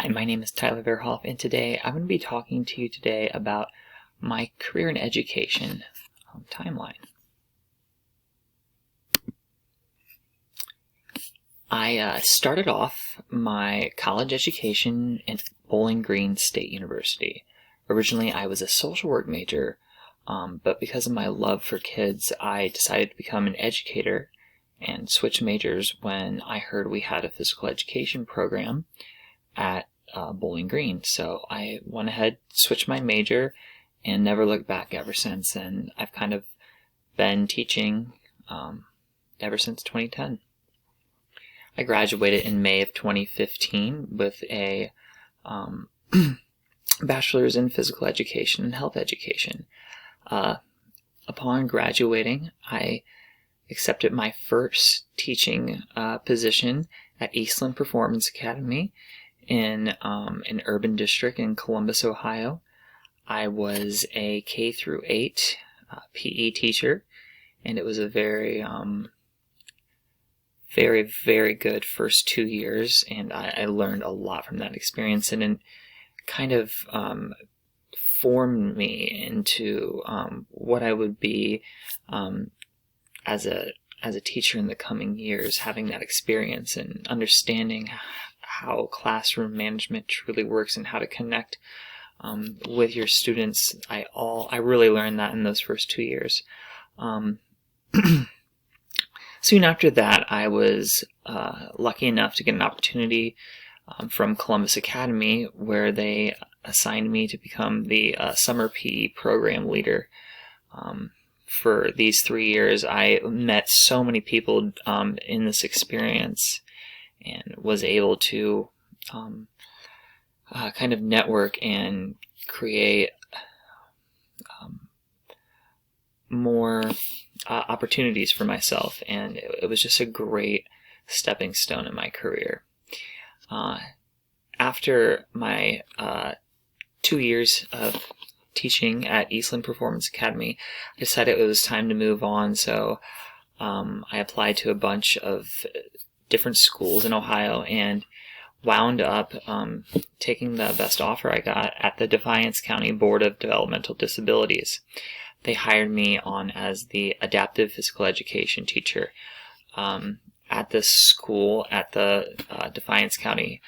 Hi, my name is Tyler Verhoff, and today I'm going to be talking to you today about my career in education timeline. I started off my college education in Bowling Green State University. Originally, I was a social work major, but because of my love for kids, I decided to become an educator and switch majors when I heard we had a physical education program at Bowling Green. So I went ahead, switched my major, and never looked back ever since. And I've kind of been teaching ever since 2010. I graduated in May of 2015 with a bachelor's in physical education and health education. Upon graduating, I accepted my first teaching position at Eastland Performance Academy in an urban district in Columbus, Ohio. I was a K through 8 PE teacher, and it was a very, very good first 2 years, and I learned a lot from that experience, and it kind of formed me into what I would be as a teacher in the coming years, having that experience and understanding how classroom management truly works and how to connect with your students. I really learned that in those first 2 years. Soon after that, I was lucky enough to get an opportunity from Columbus Academy, where they assigned me to become the summer PE program leader. For these 3 years, I met so many people in this experience and was able to kind of network and create more opportunities for myself, and it was just a great stepping stone in my career. After my 2 years of teaching at Eastland Performance Academy, I decided it was time to move on, so I applied to a bunch of different schools in Ohio and wound up taking the best offer I got at the Defiance County Board of Developmental Disabilities. They hired me on as the adaptive physical education teacher at this school at the Defiance County.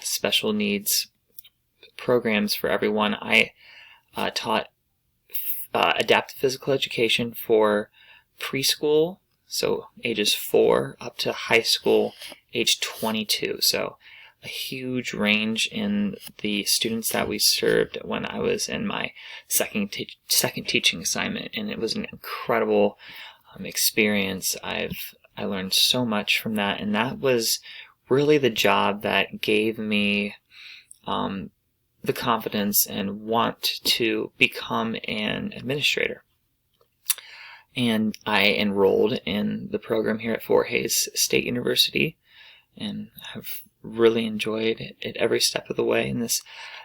Special needs programs for everyone. I taught adaptive physical education for preschool, so ages 4 up to high school, age 22. So a huge range in the students that we served when I was in my second teaching assignment, and it was an incredible experience. I learned so much from that, and that was really the job that gave me the confidence and want to become an administrator. And I enrolled in the program here at Fort Hays State University, and have really enjoyed it every step of the way in this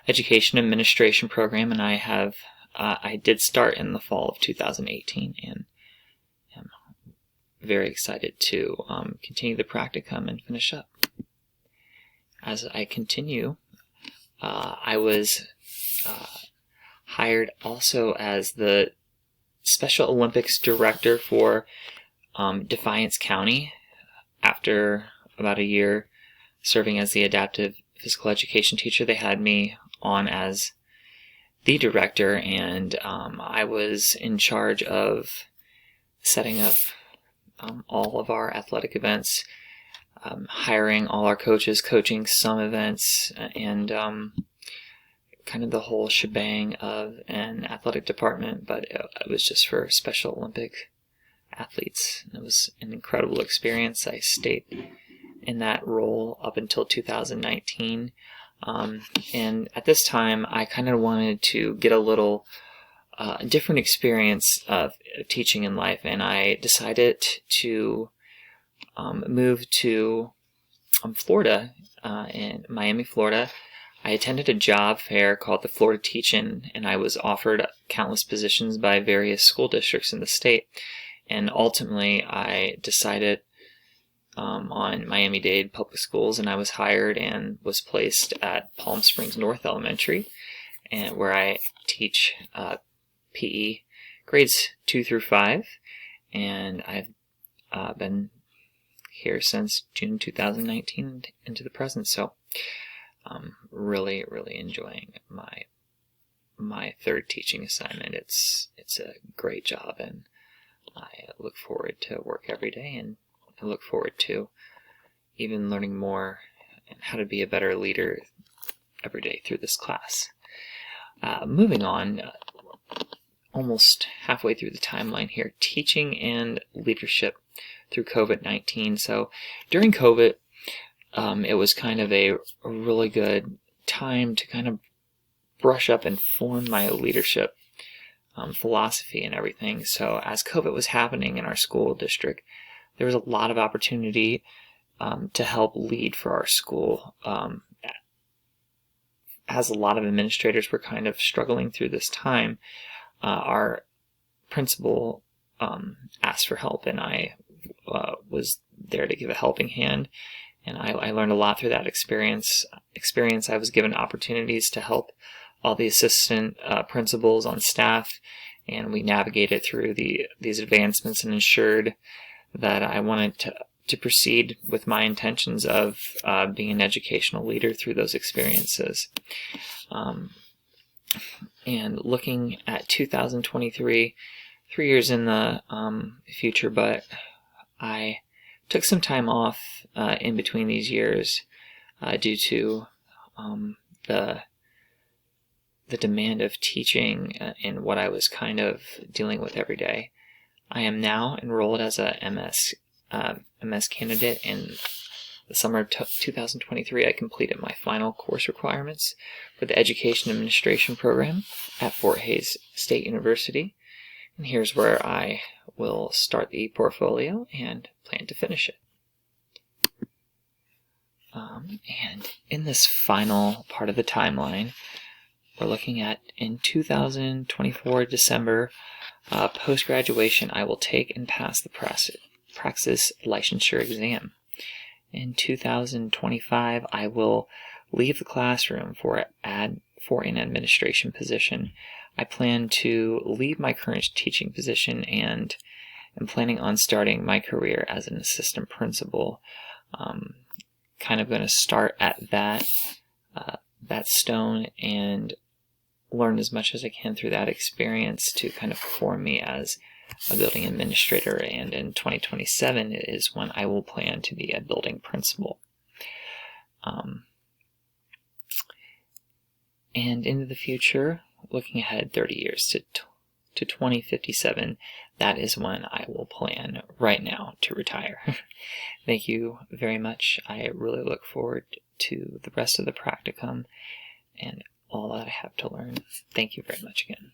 education administration program. And I did start in the fall of 2018, and am very excited to continue the practicum and finish up. As I continue, I was hired also as the Special Olympics Director for Defiance County. After about a year serving as the adaptive physical education teacher, they had me on as the director, and I was in charge of setting up all of our athletic events, hiring all our coaches, coaching some events, and kind of the whole shebang of an athletic department, but it was just for Special Olympic athletes. It was an incredible experience. I stayed in that role up until 2019, and at this time I kind of wanted to get a little different experience of teaching in life, and I decided to move to Florida, in Miami, Florida. I attended a job fair called the Florida Teach-In, and I was offered countless positions by various school districts in the state. And ultimately, I decided on Miami-Dade Public Schools, and I was hired and was placed at Palm Springs North Elementary, and where I teach PE grades 2 through 5, and I've been here since June 2019 into the present. So I'm really enjoying my third teaching assignment. It's a great job, and I look forward to work every day, and I look forward to even learning more and how to be a better leader every day through this class. Moving on, almost halfway through the timeline here, teaching and leadership through COVID-19. So during COVID, it was kind of a really good time to kind of brush up and form my leadership philosophy and everything. So as COVID was happening in our school district, there was a lot of opportunity to help lead for our school. As a lot of administrators were kind of struggling through this time, our principal asked for help, and I was there to give a helping hand. And I learned a lot through that experience. I was given opportunities to help all the assistant principals on staff, and we navigated through these advancements and ensured that I wanted to proceed with my intentions of being an educational leader through those experiences. And looking at 2023, 3 years in the future, but I took some time off in between these years due to the demand of teaching and what I was kind of dealing with every day. I am now enrolled as a MS candidate. In the summer of 2023, I completed my final course requirements for the Education Administration program at Fort Hays State University. And here's where I will start the portfolio and plan to finish it. And in this final part of the timeline, we're looking at in 2024 December, post-graduation, I will take and pass the Praxis licensure exam. In 2025, I will leave the classroom for an administration position. I plan to leave my current teaching position and am planning on starting my career as an assistant principal. Kind of going to start at that stone and learn as much as I can through that experience to kind of form me as a building administrator, and in 2027 is when I will plan to be a building principal. And into the future, looking ahead 30 years to 2057, that is when I will plan right now to retire. Thank you very much. I really look forward to the rest of the practicum and all that I have to learn. Thank you very much again.